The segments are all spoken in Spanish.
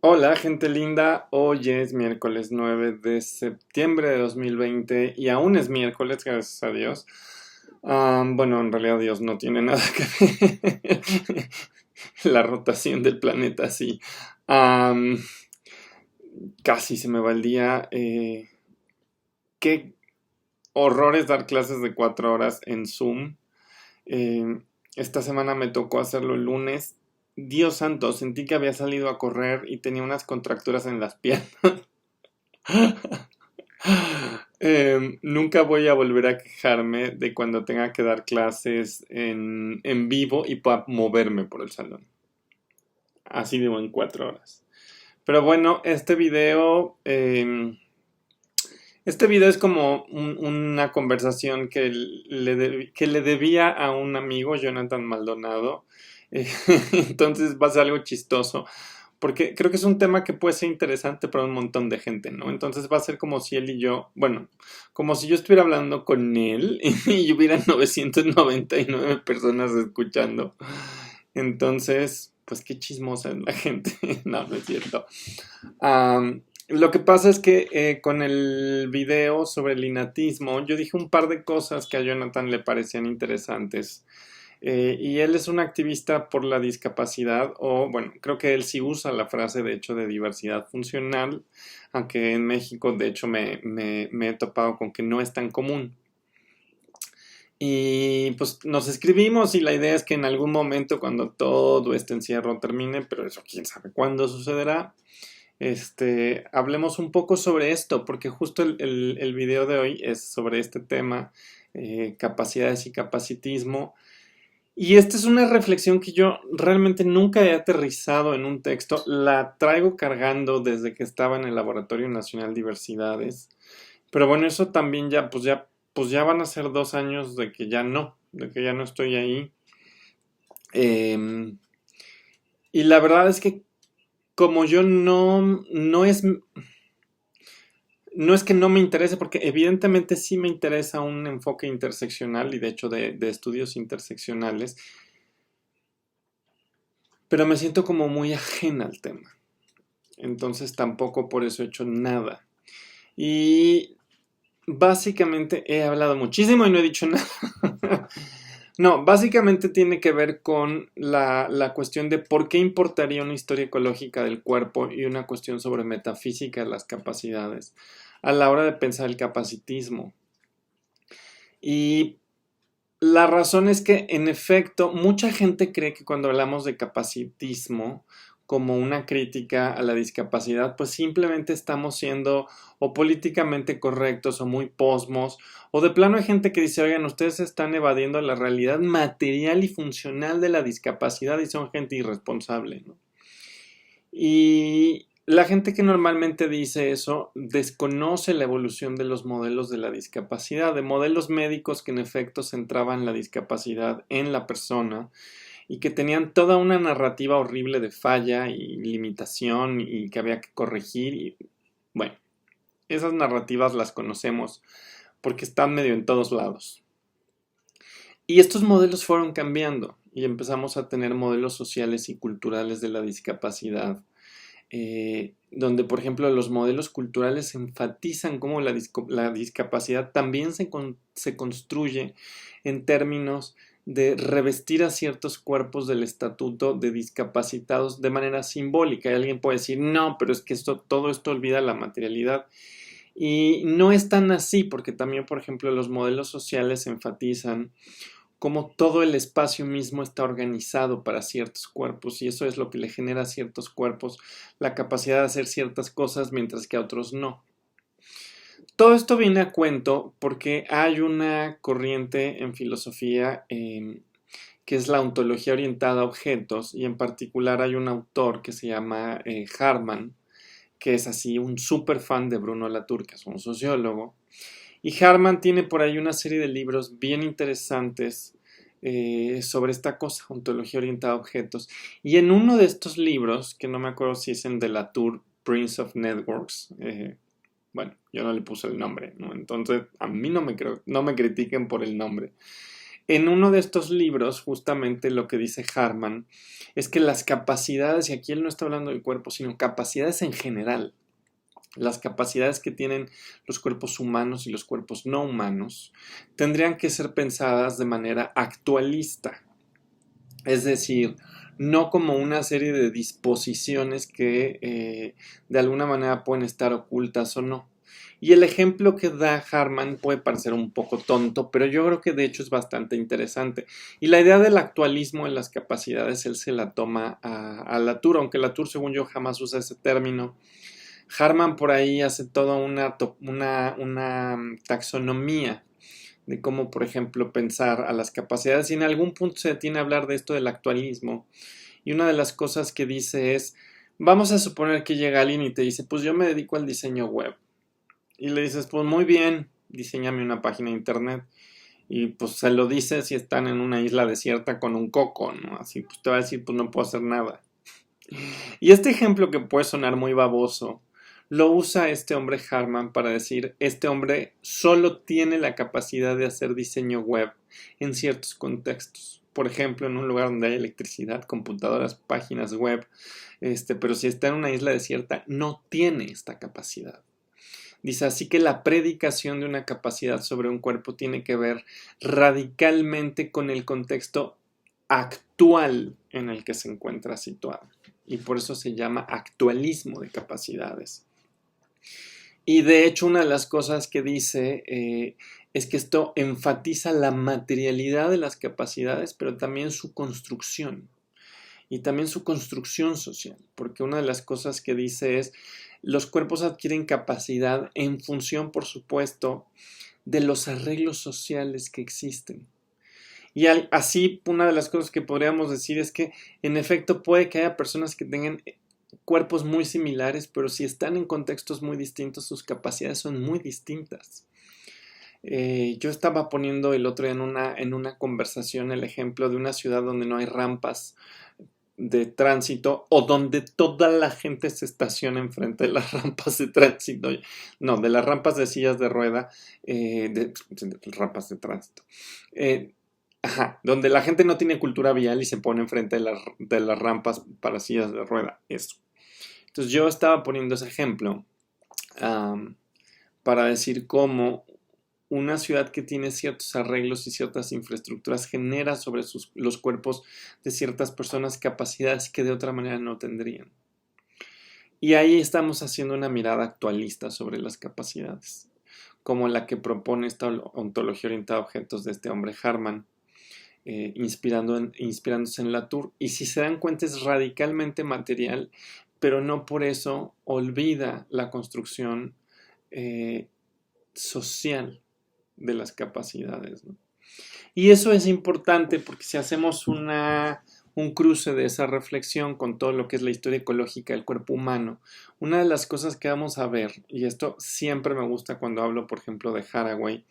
Hola, gente linda. Hoy es miércoles 9 de septiembre de 2020 y aún es miércoles, gracias a Dios. Bueno, en realidad Dios no tiene nada que ver. La rotación del planeta, sí. Am, Casi se me va el día. Qué horror es dar clases de 4 horas en Zoom. Eh, esta semana me tocó hacerlo el lunes. Dios santo, sentí que había salido a correr y tenía unas contracturas en las piernas. Nunca voy a volver a quejarme de cuando tenga que dar clases en vivo y pueda moverme por el salón. Así digo en 4 horas. Pero bueno, este video es como una conversación que le debía a un amigo, Jonathan Maldonado. Eh, entonces va a ser algo chistoso. Porque creo que es un tema que puede ser interesante para un montón de gente, ¿no? Entonces va a ser como si él y yo, bueno, como si yo estuviera hablando con él y hubiera 999 personas escuchando. Entonces, pues qué chismosa es la gente. No, no es cierto. Lo que pasa es que con el video sobre el innatismo, yo dije un par de cosas que a Jonathan le parecían interesantes. Y él es un activista por la discapacidad, o bueno, creo que él sí usa la frase de hecho de diversidad funcional, aunque en México de hecho me he topado con que no es tan común. Y pues nos escribimos y la idea es que en algún momento cuando todo este encierro termine, pero eso quién sabe cuándo sucederá, hablemos un poco sobre esto, porque justo el video de hoy es sobre este tema, capacidades y capacitismo. Y esta es una reflexión que yo realmente nunca he aterrizado en un texto. La traigo cargando desde que estaba en el Laboratorio Nacional de Diversidades. Pero bueno, eso también pues ya van a ser 2 años de que ya no estoy ahí. Eh, y la verdad es que como yo no es que no me interese, porque evidentemente sí me interesa un enfoque interseccional y de hecho de estudios interseccionales, pero me siento como muy ajena al tema. Entonces tampoco por eso he hecho nada. Y básicamente he hablado muchísimo y no he dicho nada. No, básicamente tiene que ver con la cuestión de por qué importaría una historia ecológica del cuerpo y una cuestión sobre metafísica de las capacidades a la hora de pensar el capacitismo. Y la razón es que, en efecto, mucha gente cree que cuando hablamos de capacitismo como una crítica a la discapacidad, pues simplemente estamos siendo o políticamente correctos o muy posmos, o de plano hay gente que dice, oigan, ustedes están evadiendo la realidad material y funcional de la discapacidad y son gente irresponsable, ¿no? Y la gente que normalmente dice eso desconoce la evolución de los modelos de la discapacidad, de modelos médicos que en efecto centraban la discapacidad en la persona y que tenían toda una narrativa horrible de falla y limitación y que había que corregir. Y bueno, esas narrativas las conocemos porque están medio en todos lados. Y estos modelos fueron cambiando y empezamos a tener modelos sociales y culturales de la discapacidad donde, por ejemplo, los modelos culturales enfatizan cómo la discapacidad también se construye en términos de revestir a ciertos cuerpos del estatuto de discapacitados de manera simbólica. Y alguien puede decir, no, pero es que todo esto olvida la materialidad. Y no es tan así, porque también, por ejemplo, los modelos sociales enfatizan cómo todo el espacio mismo está organizado para ciertos cuerpos y eso es lo que le genera a ciertos cuerpos la capacidad de hacer ciertas cosas mientras que a otros no. Todo esto viene a cuento porque hay una corriente en filosofía que es la ontología orientada a objetos y en particular hay un autor que se llama Harman, que es así un súper fan de Bruno Latour, que es un sociólogo. Y Harman tiene por ahí una serie de libros bien interesantes sobre esta cosa, ontología orientada a objetos. Y en uno de estos libros, que no me acuerdo si es en de Latour, Prince of Networks, bueno, yo no le puse el nombre, ¿no? Entonces a mí no me critiquen por el nombre. En uno de estos libros, justamente lo que dice Harman es que las capacidades, y aquí él no está hablando del cuerpo, sino capacidades en general, las capacidades que tienen los cuerpos humanos y los cuerpos no humanos, tendrían que ser pensadas de manera actualista. Es decir, no como una serie de disposiciones que de alguna manera pueden estar ocultas o no. Y el ejemplo que da Harman puede parecer un poco tonto, pero yo creo que de hecho es bastante interesante. Y la idea del actualismo en las capacidades, él se la toma a Latour, aunque Latour, según yo, jamás usa ese término. Harman por ahí hace toda una taxonomía de cómo, por ejemplo, pensar a las capacidades, y en algún punto se detiene a hablar de esto del actualismo. Y una de las cosas que dice es, vamos a suponer que llega alguien y te dice, pues yo me dedico al diseño web. Y le dices, pues muy bien, diseñame una página de internet. Y pues se lo dice si están en una isla desierta con un coco, ¿no? Así pues te va a decir, pues no puedo hacer nada. Y este ejemplo que puede sonar muy baboso, lo usa este hombre Harman para decir, este hombre solo tiene la capacidad de hacer diseño web en ciertos contextos. Por ejemplo, en un lugar donde hay electricidad, computadoras, páginas web, pero si está en una isla desierta, no tiene esta capacidad. Dice, así que la predicación de una capacidad sobre un cuerpo tiene que ver radicalmente con el contexto actual en el que se encuentra situado. Y por eso se llama actualismo de capacidades. Y de hecho una de las cosas que dice es que esto enfatiza la materialidad de las capacidades, pero también su construcción. Y también su construcción social, porque una de las cosas que dice es, los cuerpos adquieren capacidad en función, por supuesto, de los arreglos sociales que existen. Y así, una de las cosas que podríamos decir es que, en efecto, puede que haya personas que tengan cuerpos muy similares, pero si están en contextos muy distintos, sus capacidades son muy distintas. Yo estaba poniendo el otro día en una conversación el ejemplo de una ciudad donde no hay rampas de tránsito o donde toda la gente se estaciona enfrente de las rampas de tránsito, no, de las rampas de sillas de rueda, de rampas de tránsito. Donde la gente no tiene cultura vial y se pone enfrente de las rampas para sillas de rueda, eso. Entonces yo estaba poniendo ese ejemplo para decir cómo una ciudad que tiene ciertos arreglos y ciertas infraestructuras genera sobre los cuerpos de ciertas personas capacidades que de otra manera no tendrían. Y ahí estamos haciendo una mirada actualista sobre las capacidades, como la que propone esta ontología orientada a objetos de este hombre Harman, inspirándose en Latour. Y si se dan cuenta es radicalmente material, pero no por eso olvida la construcción social de las capacidades, ¿no? Y eso es importante porque si hacemos un cruce de esa reflexión con todo lo que es la historia ecológica del cuerpo humano, una de las cosas que vamos a ver, y esto siempre me gusta cuando hablo, por ejemplo, de Haraway,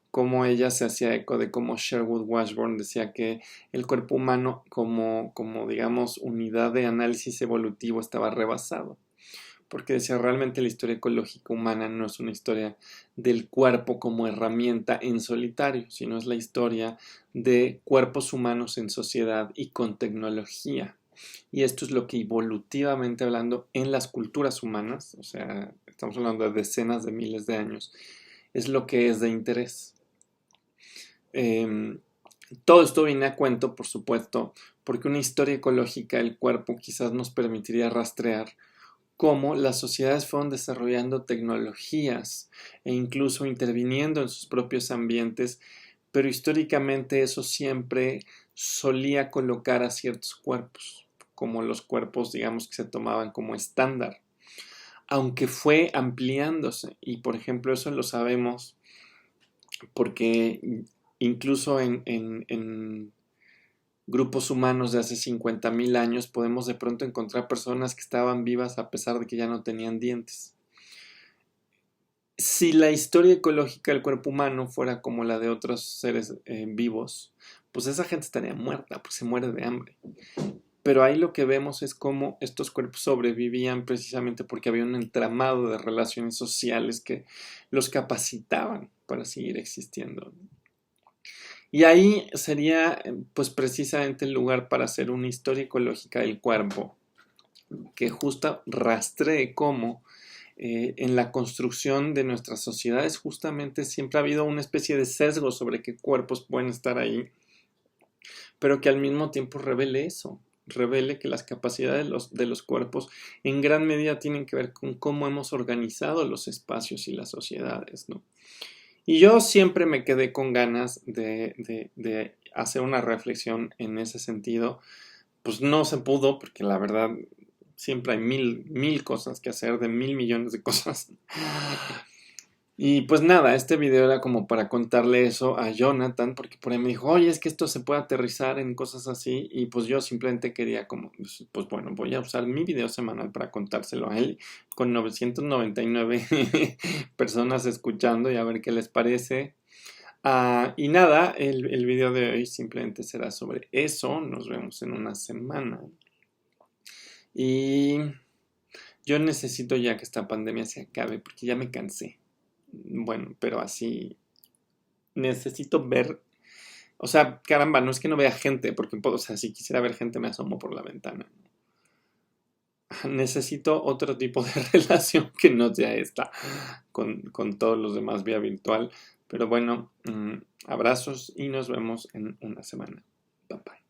cómo ella se hacía eco de cómo Sherwood Washburn decía que el cuerpo humano como digamos, unidad de análisis evolutivo estaba rebasado. Porque decía, realmente la historia ecológica humana no es una historia del cuerpo como herramienta en solitario, sino es la historia de cuerpos humanos en sociedad y con tecnología. Y esto es lo que evolutivamente hablando en las culturas humanas, o sea, estamos hablando de decenas de miles de años, es lo que es de interés. Todo esto viene a cuento, por supuesto, porque una historia ecológica del cuerpo quizás nos permitiría rastrear cómo las sociedades fueron desarrollando tecnologías e incluso interviniendo en sus propios ambientes, pero históricamente eso siempre solía colocar a ciertos cuerpos, como los cuerpos, digamos, que se tomaban como estándar, aunque fue ampliándose, y por ejemplo eso lo sabemos porque incluso en grupos humanos de hace 50.000 años podemos de pronto encontrar personas que estaban vivas a pesar de que ya no tenían dientes. Si la historia ecológica del cuerpo humano fuera como la de otros seres vivos, pues esa gente estaría muerta, pues se muere de hambre. Pero ahí lo que vemos es cómo estos cuerpos sobrevivían precisamente porque había un entramado de relaciones sociales que los capacitaban para seguir existiendo. Y ahí sería pues precisamente el lugar para hacer una historia ecológica del cuerpo, que justo rastree cómo en la construcción de nuestras sociedades justamente siempre ha habido una especie de sesgo sobre qué cuerpos pueden estar ahí, pero que al mismo tiempo revele eso, revele que las capacidades de los cuerpos en gran medida tienen que ver con cómo hemos organizado los espacios y las sociedades, ¿no? Y yo siempre me quedé con ganas de hacer una reflexión en ese sentido. Pues no se pudo, porque la verdad siempre hay mil cosas que hacer, de 1.000 millones de cosas. Y pues nada, este video era como para contarle eso a Jonathan, porque por ahí me dijo, oye, es que esto se puede aterrizar en cosas así, y pues yo simplemente quería como, pues bueno, voy a usar mi video semanal para contárselo a él, con 999 personas escuchando y a ver qué les parece. Y nada, el video de hoy simplemente será sobre eso, nos vemos en una semana. Y yo necesito ya que esta pandemia se acabe, porque ya me cansé. Bueno, pero así necesito ver, o sea, caramba, no es que no vea gente, porque puedo, o sea, si quisiera ver gente me asomo por la ventana. Necesito otro tipo de relación que no sea esta con todos los demás vía virtual. Pero bueno, abrazos y nos vemos en una semana. Bye bye.